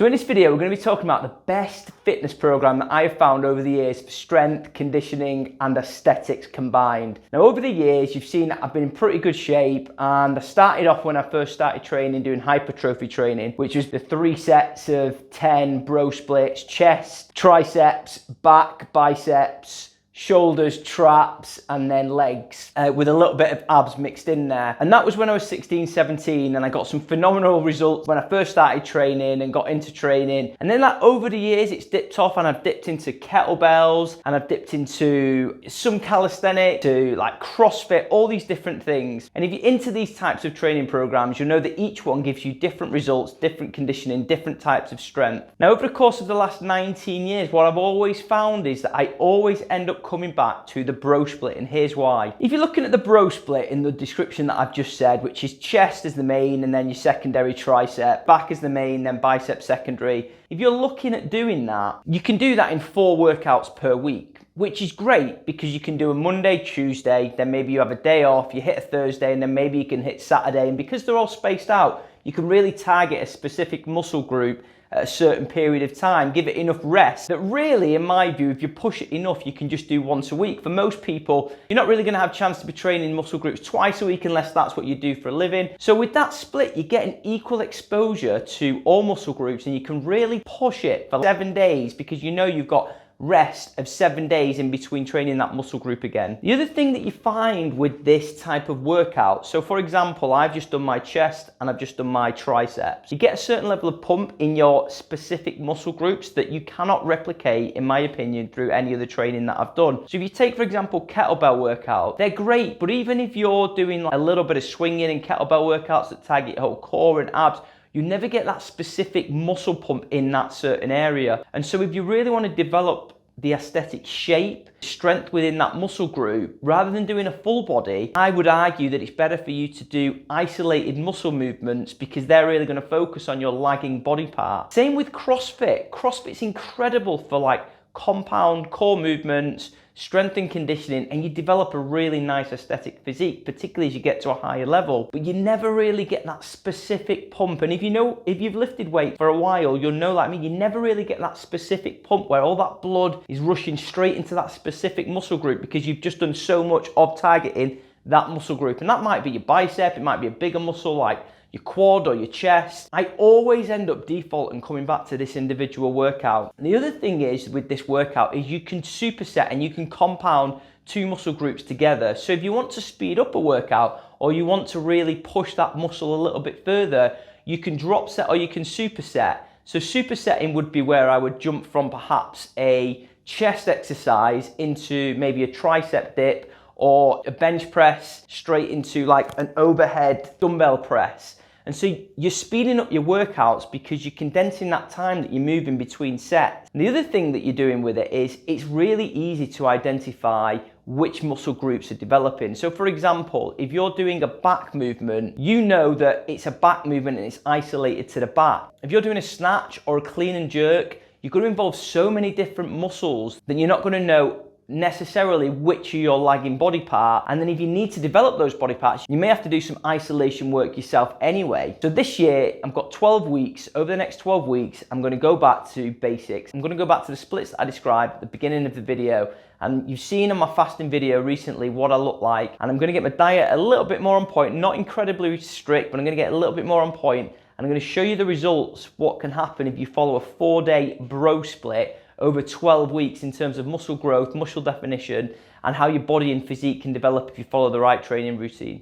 So in this video, we're going to be talking about the best fitness program that I have found over the years for strength, conditioning and aesthetics combined. Now over the years, you've seen that I've been in pretty good shape, and I started off when I first started training doing hypertrophy training, which was the 3 sets of 10 bro splits, chest, triceps, back, biceps, shoulders, traps, and then legs with a little bit of abs mixed in there. And that was when I was 16, 17, and I got some phenomenal results when I first started training and got into training. And then like over the years, it's dipped off, and I've dipped into kettlebells, and I've dipped into some calisthenics, to like CrossFit, all these different things. And if you're into these types of training programs, you'll know that each one gives you different results, different conditioning, different types of strength. Now over the course of the last 19 years, what I've always found is that I always end up coming back to the bro split, and here's why. If you're looking at the bro split in the description that I've just said, which is chest as the main and then your secondary tricep, back as the main, then bicep secondary. If you're looking at doing that, you can do that in 4 workouts per week, which is great because you can do a Monday, Tuesday, then maybe you have a day off, you hit a Thursday, and then maybe you can hit Saturday. And because they're all spaced out, you can really target a specific muscle group at a certain period of time, give it enough rest that really, in my view, if you push it enough, you can just do once a week. For most people, you're not really going to have a chance to be training muscle groups twice a week unless that's what you do for a living. So with that split, you get an equal exposure to all muscle groups, and you can really push it for 7 days because you know you've got rest of 7 days in between training that muscle group again. The other thing that you find with this type of workout, so for example, I've just done my chest and I've just done my triceps. You get a certain level of pump in your specific muscle groups that you cannot replicate, in my opinion, through any other training that I've done. So if you take, for example, kettlebell workout, they're great, but even if you're doing like a little bit of swinging in kettlebell workouts that target your whole core and abs, you never get that specific muscle pump in that certain area. And so if you really want to develop the aesthetic shape, strength within that muscle group, rather than doing a full body, I would argue that it's better for you to do isolated muscle movements because they're really going to focus on your lagging body part. Same with CrossFit. CrossFit's incredible for like compound core movements, strength and conditioning, and you develop a really nice aesthetic physique, particularly as you get to a higher level, but you never really get that specific pump. And if you've lifted weight for a while, you'll know like me, you never really get that specific pump where all that blood is rushing straight into that specific muscle group because you've just done so much of targeting that muscle group. And that might be your bicep, it might be a bigger muscle like your quad or your chest. I always end up defaulting coming back to this individual workout. And the other thing is with this workout is you can superset and you can compound 2 muscle groups together. So if you want to speed up a workout or you want to really push that muscle a little bit further, you can drop set or you can superset. So supersetting would be where I would jump from perhaps a chest exercise into maybe a tricep dip or a bench press straight into like an overhead dumbbell press. And so you're speeding up your workouts because you're condensing that time that you're moving between sets. And the other thing that you're doing with it is it's really easy to identify which muscle groups are developing. So for example, if you're doing a back movement, you know that it's a back movement and it's isolated to the back. If you're doing a snatch or a clean and jerk, you're going to involve so many different muscles that you're not going to know necessarily which are your lagging body part. And then if you need to develop those body parts, you may have to do some isolation work yourself anyway. So this year I've got 12 weeks. Over the next 12 weeks, I'm going to go back to basics. I'm going to go back to the splits that I described at the beginning of the video. And you've seen in my fasting video recently what I look like. And I'm going to get my diet a little bit more on point, not incredibly strict, but I'm going to get a little bit more on point. And I'm going to show you the results, what can happen if you follow a 4-day bro split over 12 weeks in terms of muscle growth, muscle definition, and how your body and physique can develop if you follow the right training routine.